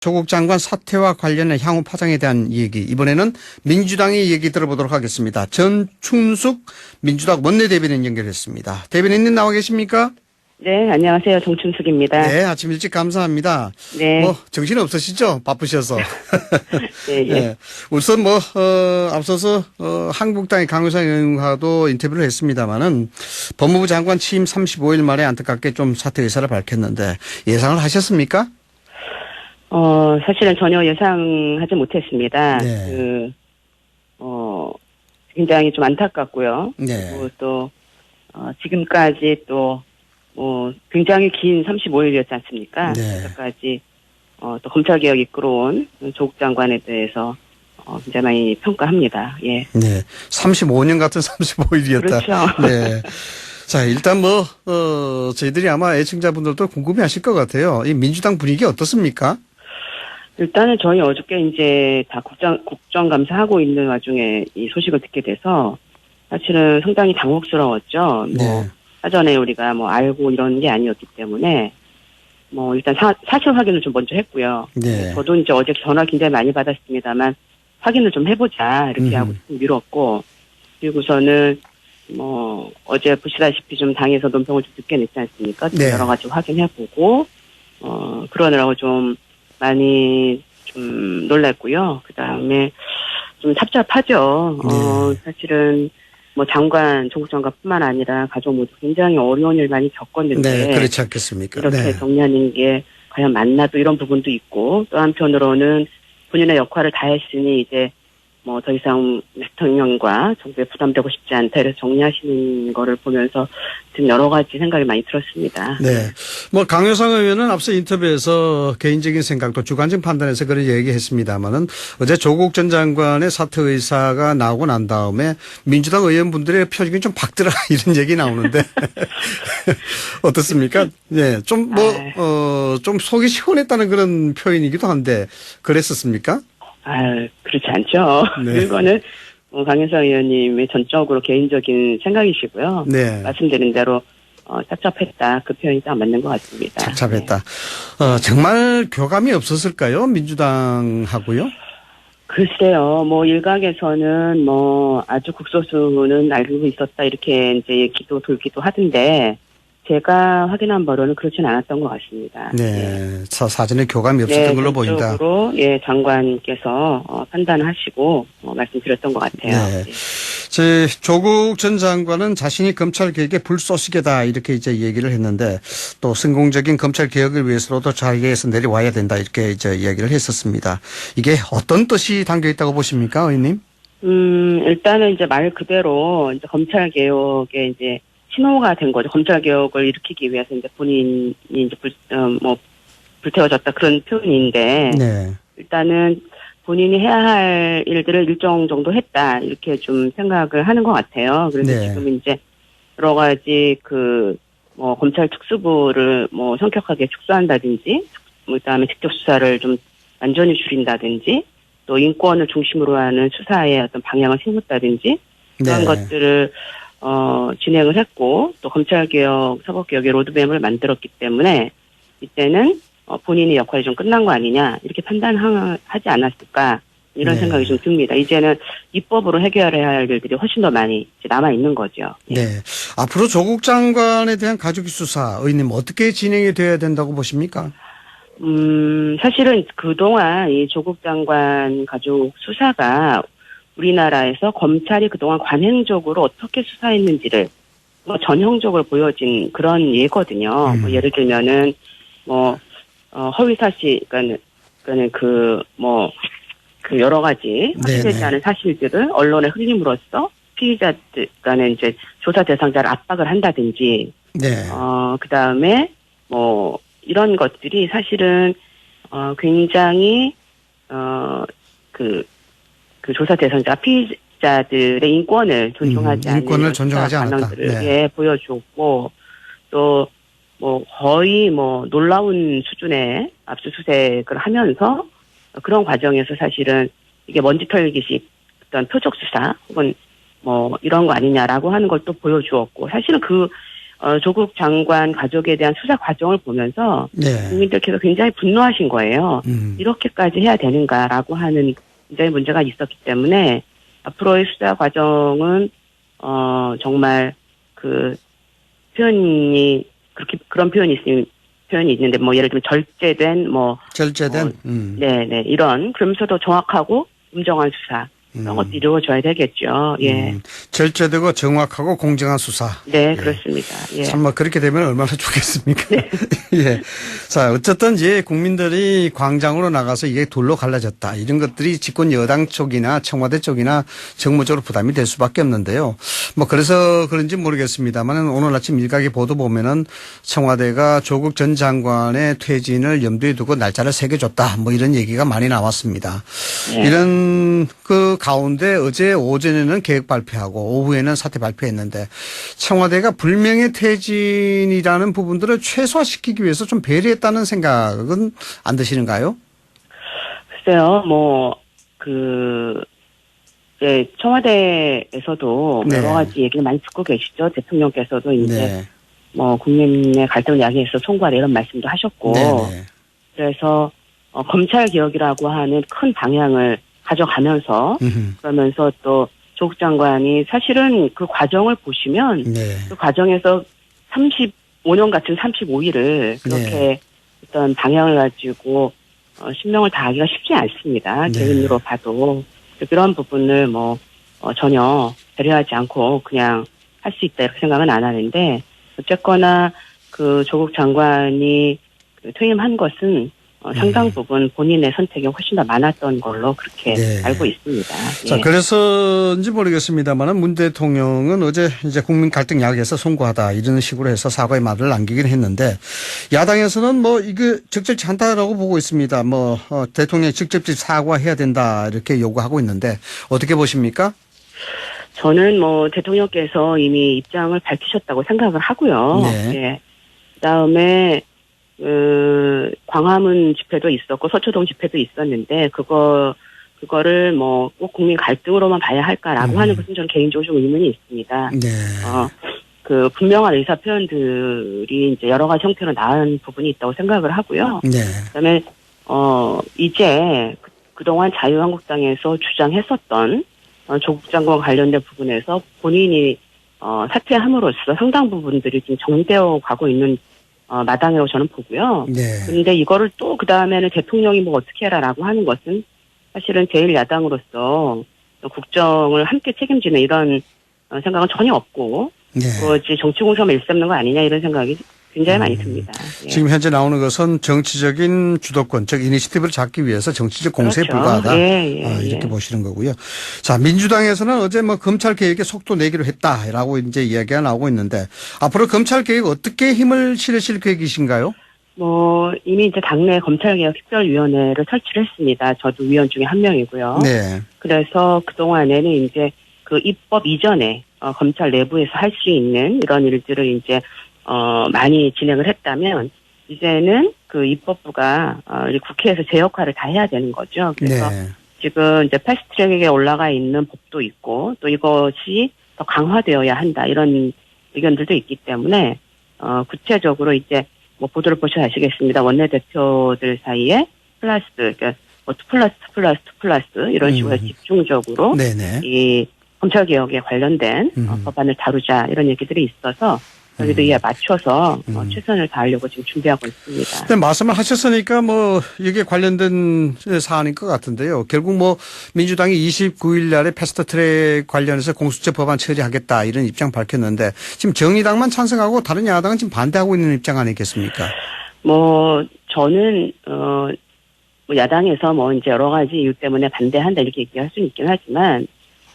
조국 장관 사퇴와 관련해 향후 파장에 대한 얘기, 이번에는 민주당의 얘기 들어보도록 하겠습니다. 전충숙 민주당 원내대변인 연결했습니다. 대변인님 나와 계십니까? 네, 안녕하세요. 정춘숙입니다. 네, 아침 일찍 감사합니다. 네. 정신 없으시죠? 바쁘셔서. 네, 예. 네. 우선 앞서서 한국당의 강효상 의원과도 인터뷰를 했습니다마는 법무부 장관 취임 35일 만에 안타깝게 좀 사퇴 의사를 밝혔는데 예상을 하셨습니까? 사실은 전혀 예상하지 못했습니다. 네. 굉장히 좀 안타깝고요. 네. 그리고 또, 지금까지 또, 굉장히 긴 35일이었지 않습니까? 네. 지금까지, 또 검찰개혁 이끌어온 조국 장관에 대해서, 굉장히 많이 평가합니다. 예. 네. 35년 같은 35일이었다. 그렇죠. 네. 자, 일단 저희들이 아마 애청자분들도 궁금해 하실 것 같아요. 이 민주당 분위기 어떻습니까? 일단은 저희 어저께 이제 다 국정감사하고 있는 와중에 이 소식을 듣게 돼서 사실은 상당히 당혹스러웠죠. 네. 사전에 우리가 알고 이런 게 아니었기 때문에 일단 사실 확인을 좀 먼저 했고요. 네. 저도 이제 어제 전화 굉장히 많이 받았습니다만 확인을 좀 해보자 이렇게 하고 좀 미뤘고, 그리고서는 어제 보시다시피 좀 당에서 논평을 좀 늦게 냈지 않습니까? 좀 네. 여러 가지 확인해보고 그러느라고 좀 많이 좀 놀랐고요. 그 다음에 좀 답답하죠. 네. 사실은 조국 장관뿐만 아니라 가족 모두 굉장히 어려운 일 많이 겪었는데. 네, 그렇지 않겠습니까? 이렇게 네. 정리하는 게 과연 맞나 또 이런 부분도 있고, 또 한편으로는 본인의 역할을 다했으니 이제 더 이상 대통령과 정부에 부담되고 싶지 않다 이래서 정리하시는 거를 보면서 지금 여러 가지 생각이 많이 들었습니다. 네. 강효상 의원은 앞서 인터뷰에서 개인적인 생각도 주관적 판단에서 그런 얘기했습니다만은 어제 조국 전 장관의 사퇴 의사가 나오고 난 다음에 민주당 의원분들의 표정이 좀 바뀌더라 이런 얘기 나오는데 어떻습니까? 네. 좀 속이 시원했다는 그런 표현이기도 한데 그랬었습니까? 그렇지 않죠. 네. 그거는 강효상 의원님의 전적으로 개인적인 생각이시고요. 네. 말씀드린 대로 착잡했다. 그 표현이 딱 맞는 것 같습니다. 착잡했다. 네. 정말 교감이 없었을까요? 민주당하고요? 글쎄요. 일각에서는 아주 국소수는 알고 있었다 이렇게 이제 얘기도 돌기도 하던데, 제가 확인한 바로는 그렇진 않았던 것 같습니다. 네. 사전에 교감이 없었던 걸로 보인다. 전적으로 장관께서 판단하시고 말씀드렸던 것 같아요. 네. 조국 전 장관은 자신이 검찰 개혁의 불쏘시개다 이렇게 이제 얘기를 했는데 또 성공적인 검찰 개혁을 위해서로도 자리에서 내려와야 된다 이렇게 이제 얘기를 했었습니다. 이게 어떤 뜻이 담겨 있다고 보십니까, 의원님? 일단은 이제 말 그대로 이제 검찰 개혁에 이제 신호가 된 거죠. 검찰 개혁을 일으키기 위해서 이제 본인이 이제 불태워졌다 그런 표현인데. 네. 일단은 본인이 해야 할 일들을 일정 정도 했다 이렇게 좀 생각을 하는 것 같아요. 그래서 네. 지금 이제 여러 가지 검찰 특수부를 성격하게 축소한다든지, 그다음에 직접 수사를 좀 완전히 줄인다든지, 또 인권을 중심으로 하는 수사의 어떤 방향을 세웠다든지 그런 네. 것들을 진행을 했고, 또 검찰개혁, 사법개혁의 로드맵을 만들었기 때문에 이때는 본인의 역할이 좀 끝난 거 아니냐 이렇게 판단하지 않았을까 이런 네. 생각이 좀 듭니다. 이제는 입법으로 해결해야 할 일들이 훨씬 더 많이 남아 있는 거죠. 네. 앞으로 조국 장관에 대한 가족 수사, 의원님 어떻게 진행이 돼야 된다고 보십니까? 사실은 그동안 이 조국 장관 가족 수사가 우리나라에서 검찰이 그동안 관행적으로 어떻게 수사했는지를 전형적으로 보여진 그런 예거든요. 예를 들면은 허위사실, 그러니까는 여러 가지 확인되지 않은 사실들을 언론에 흘림으로써 피의자들, 그러니까는 이제 조사 대상자를 압박을 한다든지, 네. 그 다음에 이런 것들이 사실은 굉장히 그 조사 대상자 피의자들의 인권을 존중하지 않는 인권을 존중하지 않았다. 반응들을 네. 보여줬고, 또 거의 놀라운 수준의 압수수색을 하면서 그런 과정에서 사실은 이게 먼지 털기식 어떤 표적 수사 혹은 이런 거 아니냐라고 하는 걸 또 보여주었고, 사실은 조국 장관 가족에 대한 수사 과정을 보면서 네. 국민들께서 굉장히 분노하신 거예요. 이렇게까지 해야 되는가라고 하는 굉장히 문제가 있었기 때문에 앞으로의 수사 과정은 정말 그 표현이 그런 표현이 있는데 뭐 예를 들면 절제된 네네 이런 그러면서도 정확하고 엄정한 수사 그런 것도 이루어져야 되겠죠. 예. 절제되고 정확하고 공정한 수사. 네, 예. 그렇습니다. 예. 참 뭐 그렇게 되면 얼마나 좋겠습니까? 네. 예. 자, 어쨌든 이제 국민들이 광장으로 나가서 이게 둘로 갈라졌다. 이런 것들이 집권 여당 쪽이나 청와대 쪽이나 정무적으로 부담이 될 수밖에 없는데요. 뭐 그래서 그런지 모르겠습니다만 오늘 아침 일각의 보도 보면은 청와대가 조국 전 장관의 퇴진을 염두에 두고 날짜를 새겨줬다. 뭐 이런 얘기가 많이 나왔습니다. 네. 이런 그 가운데 어제 오전에는 계획 발표하고 오후에는 사퇴 발표했는데 청와대가 불명예 퇴진이라는 부분들을 최소화시키기 위해서 좀 배려했다는 생각은 안 드시는가요? 글쎄요, 이제 청와대에서도 네. 여러 가지 얘기를 많이 듣고 계시죠. 대통령께서도 이제 네. 국민의 갈등을 야기해서 송구하라 이런 말씀도 하셨고. 네네. 그래서 검찰 개혁이라고 하는 큰 방향을 가져가면서 그러면서 또 조국 장관이 사실은 그 과정을 보시면 네. 그 과정에서 35년 같은 35일을 그렇게 네. 어떤 방향을 가지고 신명을 다하기가 쉽지 않습니다. 네. 개인으로 봐도 그런 부분을 전혀 배려하지 않고 그냥 할 수 있다 이렇게 생각은 안 하는데 어쨌거나 그 조국 장관이 퇴임한 것은 상당 부분 본인의 선택이 훨씬 더 많았던 걸로 그렇게 네. 알고 있습니다. 자, 예. 그래서인지 모르겠습니다만은 문 대통령은 어제 이제 국민 갈등 야기에서 송구하다 이런 식으로 해서 사과의 말을 남기긴 했는데 야당에서는 뭐 이게 적절치 않다라고 보고 있습니다. 대통령이 직접 사과해야 된다 이렇게 요구하고 있는데 어떻게 보십니까? 저는 대통령께서 이미 입장을 밝히셨다고 생각을 하고요. 네. 예. 그다음에 광화문 집회도 있었고 서초동 집회도 있었는데 그거를 꼭 국민 갈등으로만 봐야 할까라고 하는 것은 저는 개인적으로 좀 의문이 있습니다. 네. 그 분명한 의사 표현들이 이제 여러 가지 형태로 나온 부분이 있다고 생각을 하고요. 네. 그다음에 이제 그동안 자유한국당에서 주장했었던 조국 장관 관련된 부분에서 본인이 사퇴함으로써 상당 부분들이 지금 정리되어 가고 있는 마당이라고 저는 보고요. 네. 그런데 이거를 또 그 다음에는 대통령이 어떻게 해라라고 하는 것은 사실은 제1야당으로서 국정을 함께 책임지는 이런 생각은 전혀 없고 네. 정치 공세만 일삼는 거 아니냐 이런 생각이 굉장히 많이 듭니다. 예. 지금 현재 나오는 것은 정치적인 주도권, 즉 이니시티브를 잡기 위해서 정치적 공세에 그렇죠. 불과하다. 예. 이렇게 보시는 거고요. 자, 민주당에서는 어제 검찰 개혁에 속도 내기로 했다라고 이제 이야기가 나오고 있는데 앞으로 검찰 개혁 어떻게 힘을 실으실 계획이신가요? 이미 이제 당내 검찰개혁 특별위원회를 설치를 했습니다. 저도 위원 중에 한 명이고요. 네. 그래서 그동안에는 이제 그 입법 이전에 검찰 내부에서 할 수 있는 이런 일들을 이제 많이 진행을 했다면 이제는 그 입법부가 국회에서 제 역할을 다 해야 되는 거죠. 그래서 네. 지금 이제 패스트트랙에 올라가 있는 법도 있고 또 이것이 더 강화되어야 한다 이런 의견들도 있기 때문에 구체적으로 이제 보도를 보셔야 아시겠습니다. 원내대표들 사이에 플러스 그러니까 2+2+2+ 이런 식으로 집중적으로 네네. 이 검찰 개혁에 관련된 법안을 다루자 이런 얘기들이 있어서 저희도 이에 맞춰서 최선을 다하려고 지금 준비하고 있습니다. 네, 말씀을 하셨으니까 이게 관련된 사안인 것 같은데요. 결국 민주당이 29일 날에 패스트트랙 관련해서 공수처 법안 처리하겠다 이런 입장 밝혔는데 지금 정의당만 찬성하고 다른 야당은 지금 반대하고 있는 입장 아니겠습니까? 저는 야당에서 이제 여러 가지 이유 때문에 반대한다 이렇게 얘기할 수는 있긴 하지만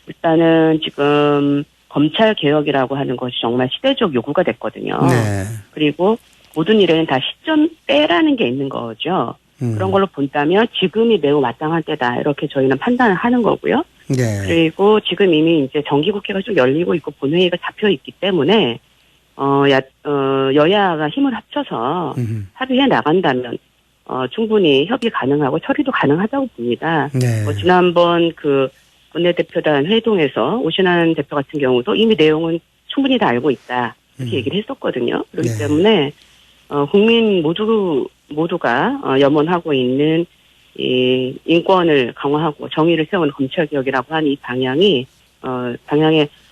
일단은 지금 검찰 개혁이라고 하는 것이 정말 시대적 요구가 됐거든요. 네. 그리고 모든 일에는 다 시점대라는 게 있는 거죠. 그런 걸로 본다면 지금이 매우 마땅한 때다 이렇게 저희는 판단을 하는 거고요. 네. 그리고 지금 이미 이제 정기국회가 좀 열리고 있고 본회의가 잡혀 있기 때문에 여야가 힘을 합쳐서 합의해 나간다면 충분히 협의 가능하고 처리도 가능하다고 봅니다. 네. 지난번 그 원내대표단 회동에서 오신환 대표 같은 경우도 이미 내용은 충분히 다 알고 있다. 그렇게 얘기를 했었거든요. 그렇기 때문에 국민 모두가 염원하고 있는 이 인권을 강화하고 정의를 세우는 검찰개혁이라고 하는 이 방향에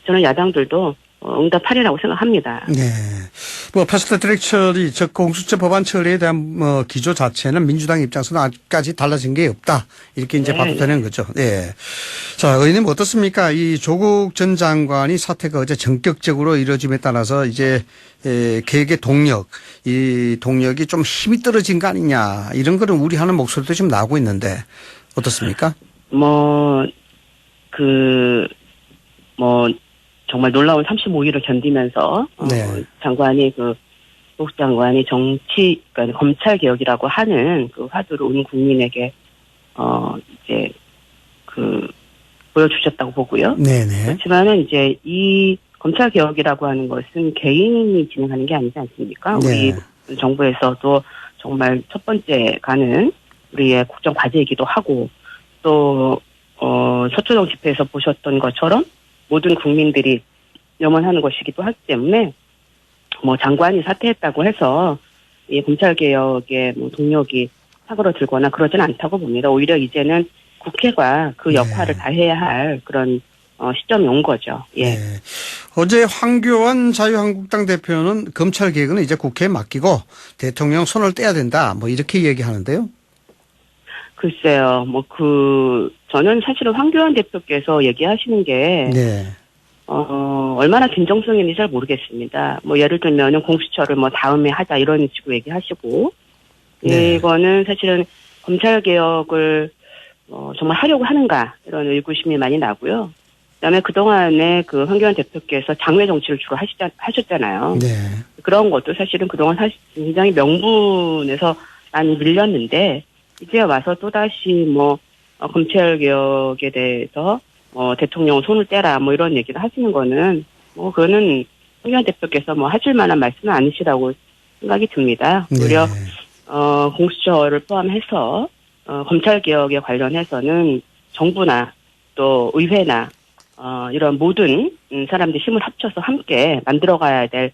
저는 야당들도 응답하리라고 생각합니다. 네. 뭐 패스트 트랙 처리, 즉 공수처 법안 처리에 대한 기조 자체는 민주당 입장에서는 아직까지 달라진 게 없다. 이렇게 이제 봐도 되는 거죠. 네. 자, 의원님 어떻습니까? 이 조국 전 장관이 사태가 어제 전격적으로 이루어짐에 따라서 이제 개혁의 동력, 이 동력이 좀 힘이 떨어진 거 아니냐 이런 거는 우려하는 목소리도 지금 나오고 있는데 어떻습니까? 정말 놀라운 35일을 견디면서 네. 조국 장관이 그러니까 검찰 개혁이라고 하는 그 화두를 온 국민에게 이제 보여주셨다고 보고요. 네네. 그렇지만은 이제 이 검찰 개혁이라고 하는 것은 개인이 진행하는 게 아니지 않습니까? 네. 우리 정부에서도 정말 첫 번째 가는 우리의 국정 과제이기도 하고 또 서초동 집회에서 보셨던 것처럼 모든 국민들이 염원하는 것이기도 하기 때문에 장관이 사퇴했다고 해서 이 검찰 개혁의 동력이 사그러들거나 그러지는 않다고 봅니다. 오히려 이제는 국회가 그 역할을 다해야 할 그런 시점이 온 거죠. 예. 네. 어제 황교안 자유한국당 대표는 검찰 개혁은 이제 국회에 맡기고 대통령 손을 떼야 된다. 이렇게 얘기하는데요. 글쎄요. 저는 사실은 황교안 대표께서 얘기하시는 게 네. 얼마나 진정성이 있는지 잘 모르겠습니다. 예를 들면은 공수처를 다음에 하자 이런 식으로 얘기하시고 네. 이거는 사실은 검찰 개혁을 정말 하려고 하는가 이런 의구심이 많이 나고요. 그다음에 그동안에 황교안 대표께서 장외 정치를 주로 하셨잖아요. 네. 그런 것도 사실은 그동안 굉장히 명분에서 많이 밀렸는데 이제 와서 또다시 검찰 개혁에 대해서 대통령 손을 떼라 이런 얘기를 하시는 거는 그거는 황교안 대표께서 하실 만한 말씀은 아니시라고 생각이 듭니다. 오히려 공수처를 포함해서 검찰 개혁에 관련해서는 정부나 또 의회나 이런 모든 사람들이 힘을 합쳐서 함께 만들어가야 될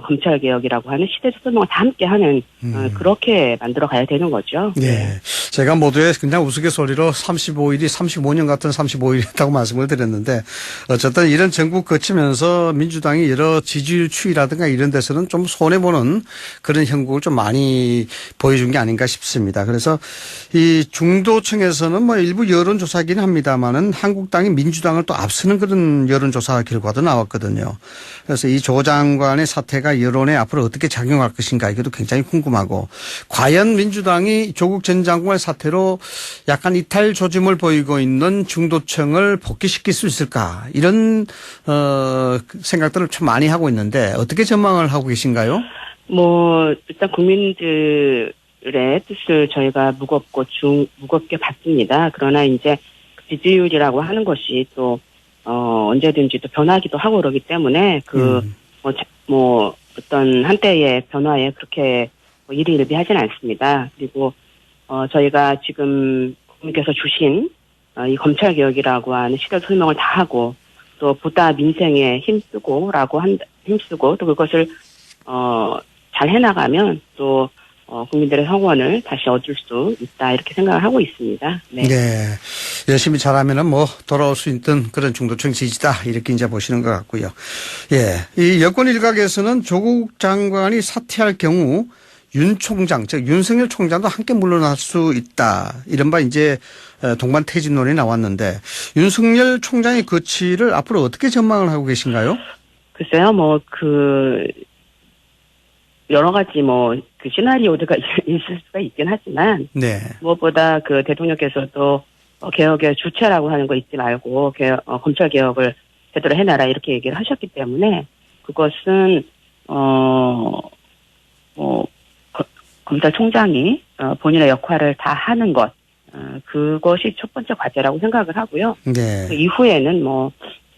검찰 개혁이라고 하는 시대적 소명을 다 함께하는 그렇게 만들어가야 되는 거죠. 네. 제가 모두의 그냥 우스갯소리로 35일이 35년 같은 35일이라고 말씀을 드렸는데 어쨌든 이런 정부 거치면서 민주당이 여러 지지율 추이라든가 이런 데서는 좀 손해보는 그런 형국을 좀 많이 보여준 게 아닌가 싶습니다. 그래서 이 중도층에서는 일부 여론조사긴 합니다만은 한국당이 민주당을 또 앞서는 그런 여론조사 결과도 나왔거든요. 그래서 이 조 장관의 사태가 여론에 앞으로 어떻게 작용할 것인가 이것도 굉장히 궁금하고 과연 민주당이 조국 전 장관의 사태로 약간 이탈 조짐을 보이고 있는 중도층을 복귀시킬 수 있을까 이런 생각들을 참 많이 하고 있는데 어떻게 전망을 하고 계신가요? 일단 국민들의 뜻을 저희가 무겁게 봤습니다. 그러나 이제 지지율이라고 하는 것이 또 언제든지 또 변하기도 하고 그러기 때문에 어떤 한때의 변화에 그렇게 일희일비하진 않습니다. 그리고 저희가 지금 국민께서 주신 이 검찰 개혁이라고 하는 시대적 설명을 다 하고 또 보다 민생에 힘쓰고 또 그것을 잘 해나가면 또 국민들의 성원을 다시 얻을 수 있다 이렇게 생각을 하고 있습니다. 네. 네. 열심히 잘하면은 돌아올 수 있는 그런 중도층 지지다 이렇게 이제 보시는 것 같고요. 예. 이 여권 일각에서는 조국 장관이 사퇴할 경우 윤 총장, 즉 윤석열 총장도 함께 물러날 수 있다. 이른바 이제 동반 퇴진론이 나왔는데 윤석열 총장의 거취를 앞으로 어떻게 전망을 하고 계신가요? 글쎄요, 여러 가지 시나리오가 있을 수가 있긴 하지만 네. 무엇보다 대통령께서도 개혁의 주체라고 하는 거 잊지 말고 검찰 개혁을 제대로 해놔라 이렇게 얘기를 하셨기 때문에 그것은 검찰총장이 본인의 역할을 다 하는 것 그것이 첫 번째 과제라고 생각을 하고요. 네. 그 이후에는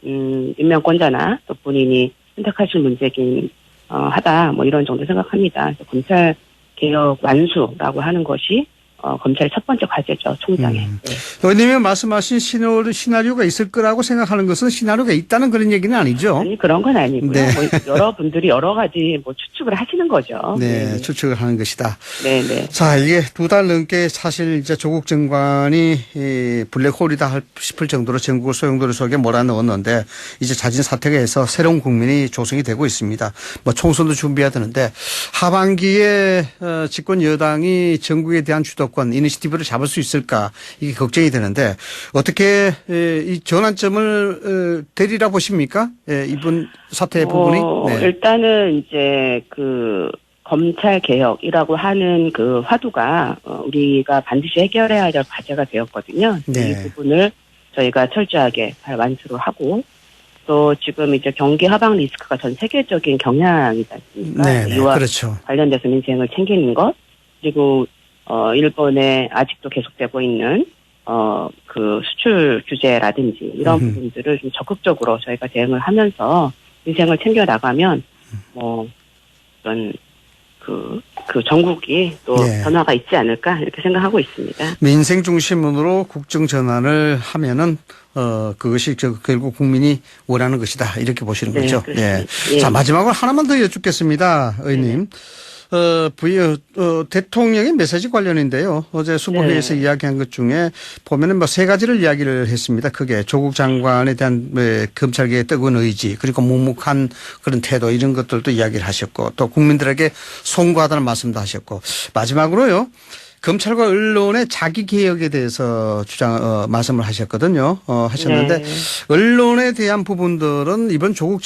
임명권자나 또 본인이 선택하실 문제긴 하다 이런 정도 생각합니다. 그래서 검찰 개혁 완수라고 하는 것이 검찰의 첫 번째 과제죠, 총장의. 네. 의원님이 말씀하신 시나리오가 있을 거라고 생각하는 것은 시나리오가 있다는 그런 얘기는 아니죠? 아니, 그런 건 아니고요. 네. 뭐 여러분들이 여러 가지 추측을 하시는 거죠. 네, 추측을 하는 것이다. 네네. 자, 이게 2달 넘게 사실 이제 조국 장관이 이 블랙홀이다 싶을 정도로 전국을 소용돌이 속에 몰아넣었는데 이제 자진 사퇴가 해서 새로운 국민이 조성이 되고 있습니다. 뭐 총선도 준비해야 되는데 하반기에 집권 여당이 전국에 대한 주도권, 이니시티브를 잡을 수 있을까 이게 걱정이 되는데 어떻게 이 전환점을 되리라 보십니까? 이번 사태 부분이? 네. 일단은 이제 검찰 개혁이라고 하는 그 화두가 우리가 반드시 해결해야 될 과제가 되었거든요. 네. 이 부분을 저희가 철저하게 잘 완수를 하고 또 지금 이제 경기 하방 리스크가 전 세계적인 경향이지 않습니까? 네, 이와 그렇죠. 관련돼서 민생을 챙기는 것 그리고 일본에 아직도 계속되고 있는 그 수출 규제라든지 이런 부분들을 좀 적극적으로 저희가 대응을 하면서 민생을 챙겨 나가면 어떤 그 전국이 또 네. 변화가 있지 않을까 이렇게 생각하고 있습니다. 민생 중심으로 국정 전환을 하면은 그것이 결국 국민이 원하는 것이다 이렇게 보시는 네, 거죠. 그렇습니다. 예. 예. 자, 마지막으로 하나만 더 여쭙겠습니다, 의원님. 대통령의 메시지 관련인데요. 어제 수보회에서 네. 이야기한 것 중에 보면은 뭐 3가지를 이야기를 했습니다. 크게 조국 장관에 대한 검찰계의 뜨거운 의지 그리고 묵묵한 그런 태도 이런 것들도 이야기를 하셨고 또 국민들에게 송구하다는 말씀도 하셨고 마지막으로요. 검찰과 언론의 자기 개혁에 대해서 말씀을 하셨거든요. 하셨는데 네. 언론에 대한 부분들은 이번 조국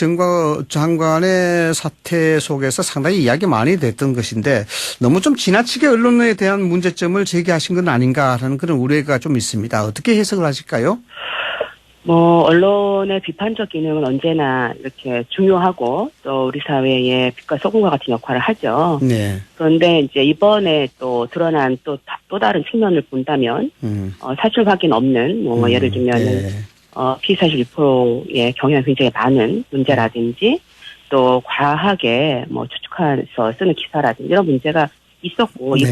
장관의 사태 속에서 상당히 이야기 많이 됐던 것인데 너무 좀 지나치게 언론에 대한 문제점을 제기하신 건 아닌가라는 그런 우려가 좀 있습니다. 어떻게 해석을 하실까요? 언론의 비판적 기능은 언제나 이렇게 중요하고 또 우리 사회에 빛과 소금과 같은 역할을 하죠. 네. 그런데 이제 이번에 또 드러난 또 다른 측면을 본다면, 사실 확인 없는, 예를 들면은, 네. 피의사실 유포의 경향이 굉장히 많은 문제라든지 또 과하게 추측해서 쓰는 기사라든지 이런 문제가 있었고, 네.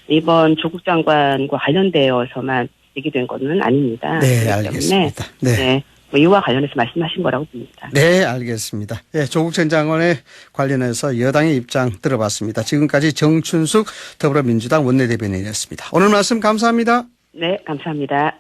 이번 조국 장관과 관련되어서만 얘기된 것은 아닙니다. 네, 그렇기 알겠습니다. 때문에 네. 이와 관련해서 말씀하신 거라고 봅니다. 네, 알겠습니다. 네, 조국 전 장관에 관련해서 여당의 입장 들어봤습니다. 지금까지 정춘숙 더불어민주당 원내대변인이었습니다. 오늘 말씀 감사합니다. 네, 감사합니다.